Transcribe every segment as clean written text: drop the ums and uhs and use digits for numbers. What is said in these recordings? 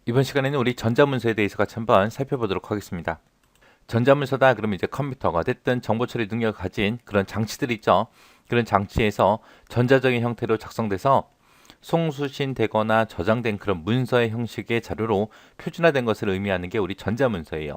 이번 시간에는 우리 전자문서에 대해서 같이 한번 살펴보도록 하겠습니다. 전자문서다 그러면 이제 컴퓨터가 됐든 정보 처리 능력을 가진 그런 장치들이 있죠. 그런 장치에서 전자적인 형태로 작성돼서 송수신되거나 저장된 그런 문서의 형식의 자료로 표준화된 것을 의미하는 게 우리 전자문서예요.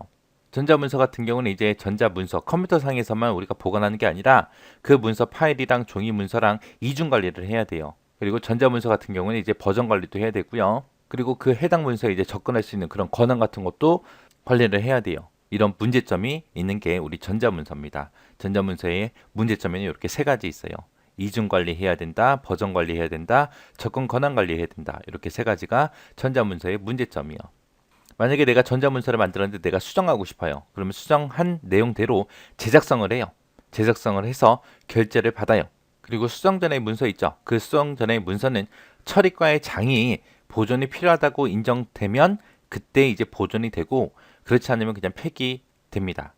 전자문서 같은 경우는 이제 전자문서 컴퓨터상에서만 우리가 보관하는 게 아니라 그 문서 파일이랑 종이 문서랑 이중 관리를 해야 돼요. 그리고 전자문서 같은 경우는 이제 버전 관리도 해야 되고요. 그리고 그 해당 문서에 이제 접근할 수 있는 그런 권한 같은 것도 관리를 해야 돼요. 이런 문제점이 있는 게 우리 전자문서입니다. 전자문서의 문제점에는 이렇게 세 가지 있어요. 이중 관리해야 된다, 버전 관리해야 된다, 접근 권한 관리해야 된다. 이렇게 세 가지가 전자문서의 문제점이요. 만약에 내가 전자문서를 만들었는데 내가 수정하고 싶어요. 그러면 수정한 내용대로 제작성을 해요. 제작성을 해서 결제를 받아요. 그리고 수정 전의 문서 있죠. 그 수정 전의 문서는 처리과의 장이 보존이 필요하다고 인정되면 그때 이제 보존이 되고, 그렇지 않으면 그냥 폐기됩니다.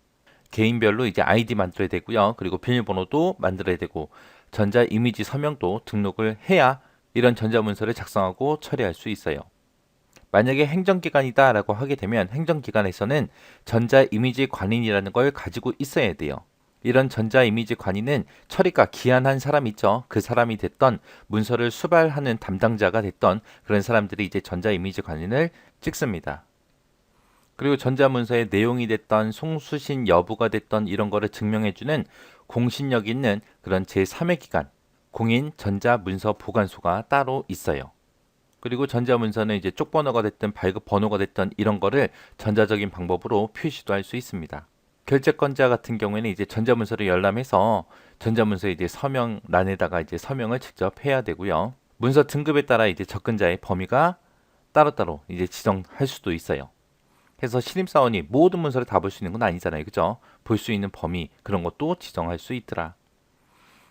개인별로 이제 아이디 만들어야 되고요. 그리고 비밀번호도 만들어야 되고 전자 이미지 서명도 등록을 해야 이런 전자문서를 작성하고 처리할 수 있어요. 만약에 행정기관이다라고 하게 되면 행정기관에서는 전자이미지 관인이라는 걸 가지고 있어야 돼요. 이런 전자이미지 관인은 처리가 기한한 사람 있죠. 그 사람이 됐던 문서를 수발하는 담당자가 됐던 그런 사람들이 이제 전자이미지 관인을 찍습니다. 그리고 전자문서의 내용이 됐던 송수신 여부가 됐던 이런 거를 증명해주는 공신력 있는 그런 제3의 기관, 공인 전자문서 보관소가 따로 있어요. 그리고 전자문서는 이제 쪽번호가 됐든 발급 번호가 됐든 이런 거를 전자적인 방법으로 표시도 할 수 있습니다. 결제권자 같은 경우에는 이제 전자문서를 열람해서 전자문서에 이제 서명란에다가 이제 서명을 직접 해야 되고요. 문서 등급에 따라 이제 접근자의 범위가 따로따로 이제 지정할 수도 있어요. 그래서 신입사원이 모든 문서를 다 볼 수 있는 건 아니잖아요. 그죠? 볼 수 있는 범위 그런 것도 지정할 수 있더라.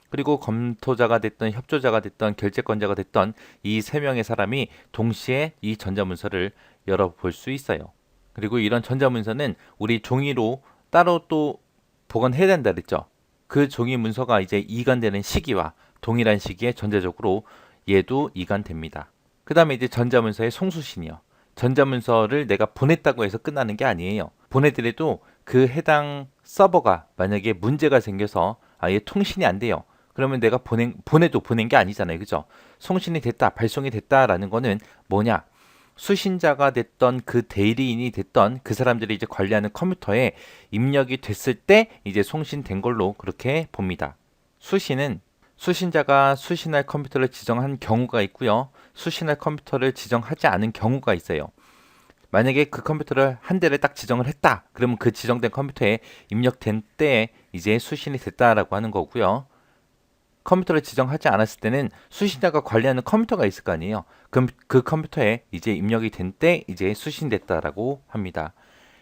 그리고 검토자가 됐던 협조자가 됐던 결재권자가 됐던 이 세 명의 사람이 동시에 이 전자문서를 열어볼 수 있어요. 그리고 이런 전자문서는 우리 종이로 따로 또 보관해야 된다 그랬죠. 그 종이 문서가 이제 이관되는 시기와 동일한 시기에 전자적으로 얘도 이관됩니다. 그 다음에 이제 전자문서의 송수신이요. 전자문서를 내가 보냈다고 해서 끝나는 게 아니에요. 보내더라도 그 해당 서버가 만약에 문제가 생겨서 아예 통신이 안 돼요. 그러면 내가 보내도 보낸 게 아니잖아요. 그죠? 송신이 됐다, 발송이 됐다라는 거는 뭐냐? 수신자가 됐던 그 대리인이 됐던 그 사람들이 이제 관리하는 컴퓨터에 입력이 됐을 때 이제 송신된 걸로 그렇게 봅니다. 수신은 수신자가 수신할 컴퓨터를 지정한 경우가 있고요. 수신할 컴퓨터를 지정하지 않은 경우가 있어요. 만약에 그 컴퓨터를 한 대를 딱 지정을 했다. 그러면 그 지정된 컴퓨터에 입력된 때에 이제 수신이 됐다라고 하는 거고요. 컴퓨터를 지정하지 않았을 때는 수신자가 관리하는 컴퓨터가 있을 거 아니에요. 그럼 그 컴퓨터에 이제 입력이 된 때 이제 수신됐다라고 합니다.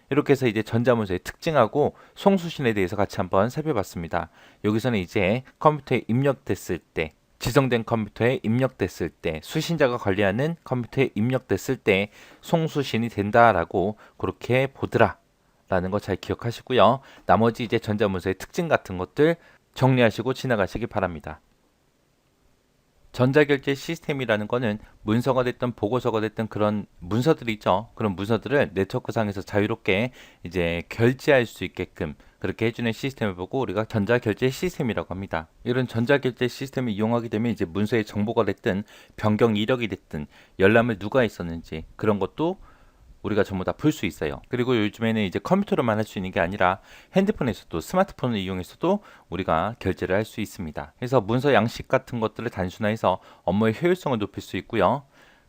이렇게 해서 이제 전자문서의 특징하고 송수신에 대해서 같이 한번 살펴봤습니다. 여기서는 이제 컴퓨터에 입력됐을 때, 지정된 컴퓨터에 입력됐을 때, 수신자가 관리하는 컴퓨터에 입력됐을 때 송수신이 된다라고 그렇게 보더라 라는 거 잘 기억하시고요. 나머지 이제 전자문서의 특징 같은 것들 정리하시고 지나가시기 바랍니다. 전자결제 시스템이라는 거는 문서가 됐든 보고서가 됐든 그런 문서들이 있죠. 그런 문서들을 네트워크상에서 자유롭게 이제 결제할 수 있게끔 그렇게 해주는 시스템을 보고 우리가 전자결제 시스템이라고 합니다. 이런 전자결제 시스템을 이용하게 되면 이제 문서의 정보가 됐든 변경 이력이 됐든 열람을 누가 했었는지 그런 것도 우리가 전부 다 볼 수 있어요. 그리고 요즘에는 이제 컴퓨터로만 할 수 있는 게 아니라 핸드폰에서도 스마트폰을 이용해서도 우리가 결제를 할 수 있습니다. 그래서 문서 양식 같은 것들을 단순화해서 업무의 효율성을 높일 수 있고요.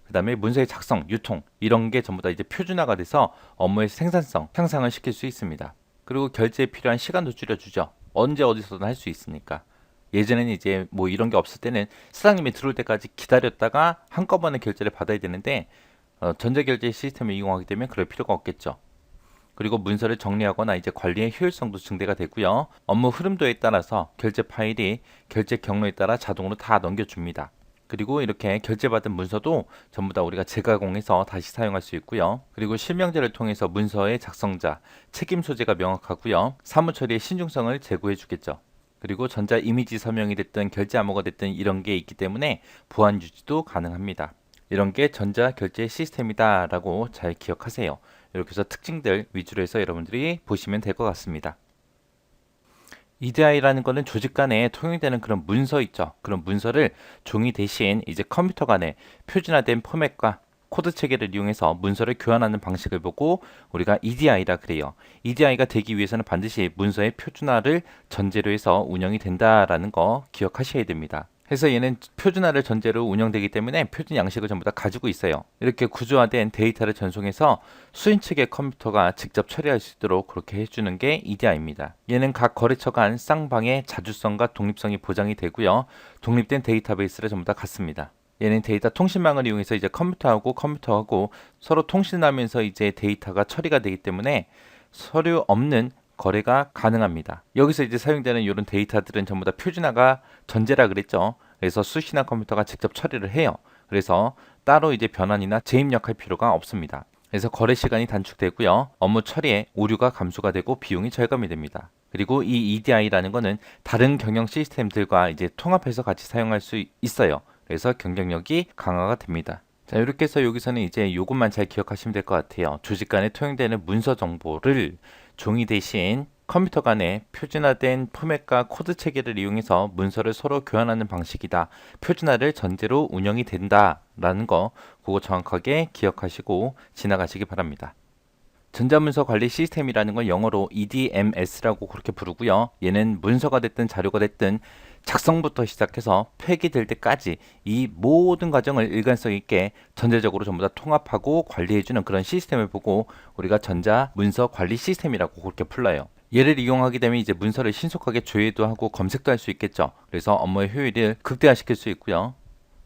그 다음에 문서의 작성, 유통 이런 게 전부 다 이제 표준화가 돼서 업무의 생산성 향상을 시킬 수 있습니다. 그리고 결제에 필요한 시간도 줄여주죠. 언제 어디서든 할 수 있으니까. 예전에는 이제 뭐 이런 게 없을 때는 사장님이 들어올 때까지 기다렸다가 한꺼번에 결제를 받아야 되는데 전자결제 시스템을 이용하게 되면 그럴 필요가 없겠죠. 그리고 문서를 정리하거나 이제 관리의 효율성도 증대가 되고요. 업무 흐름도에 따라서 결제 파일이 결제 경로에 따라 자동으로 다 넘겨줍니다. 그리고 이렇게 결제받은 문서도 전부 다 우리가 재가공해서 다시 사용할 수 있고요. 그리고 실명제를 통해서 문서의 작성자, 책임 소재가 명확하고요. 사무 처리의 신중성을 제고해 주겠죠. 그리고 전자 이미지 서명이 됐든 결제 암호가 됐든 이런 게 있기 때문에 보안 유지도 가능합니다. 이런 게 전자결제 시스템이다라고 잘 기억하세요. 이렇게 해서 특징들 위주로 해서 여러분들이 보시면 될 것 같습니다. EDI라는 거는 조직 간에 통용되는 그런 문서 있죠. 그런 문서를 종이 대신 이제 컴퓨터 간에 표준화된 포맷과 코드 체계를 이용해서 문서를 교환하는 방식을 보고 우리가 EDI라 그래요. EDI가 되기 위해서는 반드시 문서의 표준화를 전제로 해서 운영이 된다라는 거 기억하셔야 됩니다. 그래서 얘는 표준화를 전제로 운영되기 때문에 표준 양식을 전부 다 가지고 있어요. 이렇게 구조화된 데이터를 전송해서 수인 측의 컴퓨터가 직접 처리할 수 있도록 그렇게 해주는 게 EDI입니다. 얘는 각 거래처 간 쌍방의 자주성과 독립성이 보장이 되고요. 독립된 데이터베이스를 전부 다 갖습니다. 얘는 데이터 통신망을 이용해서 이제 컴퓨터하고 서로 통신하면서 이제 데이터가 처리가 되기 때문에 서류 없는 거래가 가능합니다. 여기서 이제 사용되는 이런 데이터들은 전부 다 표준화가 전제라 그랬죠. 그래서 수신화 컴퓨터가 직접 처리를 해요. 그래서 따로 이제 변환이나 재입력할 필요가 없습니다. 그래서 거래 시간이 단축되고요. 업무 처리에 오류가 감소가 되고 비용이 절감이 됩니다. 그리고 이 EDI라는 거는 다른 경영 시스템들과 이제 통합해서 같이 사용할 수 있어요. 그래서 경쟁력이 강화가 됩니다. 자, 이렇게 해서 여기서는 이제 이것만 잘 기억하시면 될 것 같아요. 조직 간에 통용되는 문서 정보를 종이 대신 컴퓨터 간에 표준화된 포맷과 코드 체계를 이용해서 문서를 서로 교환하는 방식이다. 표준화를 전제로 운영이 된다라는 거 그거 정확하게 기억하시고 지나가시기 바랍니다. 전자문서 관리 시스템이라는 건 영어로 EDMS라고 그렇게 부르고요. 얘는 문서가 됐든 자료가 됐든 작성부터 시작해서 폐기될 때까지 이 모든 과정을 일관성 있게 전체적으로 전부 다 통합하고 관리해주는 그런 시스템을 보고 우리가 전자문서 관리 시스템이라고 그렇게 불러요. 얘를 이용하게 되면 이제 문서를 신속하게 조회도 하고 검색도 할 수 있겠죠. 그래서 업무의 효율을 극대화시킬 수 있고요.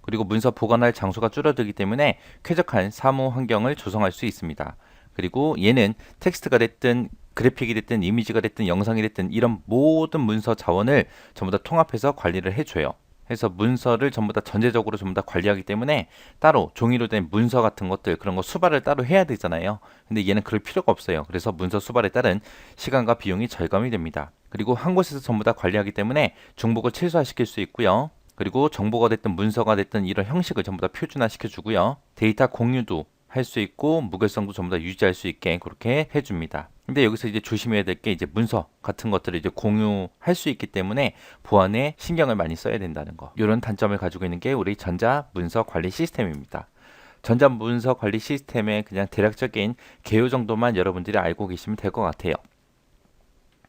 그리고 문서 보관할 장소가 줄어들기 때문에 쾌적한 사무 환경을 조성할 수 있습니다. 그리고 얘는 텍스트가 됐든 그래픽이 됐든 이미지가 됐든 영상이 됐든 이런 모든 문서 자원을 전부 다 통합해서 관리를 해줘요. 해서 문서를 전부 다 전체적으로 전부 다 관리하기 때문에 따로 종이로 된 문서 같은 것들 그런 거 수발을 따로 해야 되잖아요. 근데 얘는 그럴 필요가 없어요. 그래서 문서 수발에 따른 시간과 비용이 절감이 됩니다. 그리고 한 곳에서 전부 다 관리하기 때문에 중복을 최소화시킬 수 있고요. 그리고 정보가 됐든 문서가 됐든 이런 형식을 전부 다 표준화 시켜주고요. 데이터 공유도 할 수 있고 무결성도 전부 다 유지할 수 있게 그렇게 해줍니다. 근데 여기서 이제 조심해야 될 게 이제 문서 같은 것들을 이제 공유할 수 있기 때문에 보안에 신경을 많이 써야 된다는 거. 이런 단점을 가지고 있는 게 우리 전자 문서 관리 시스템입니다. 전자 문서 관리 시스템의 그냥 대략적인 개요 정도만 여러분들이 알고 계시면 될 것 같아요.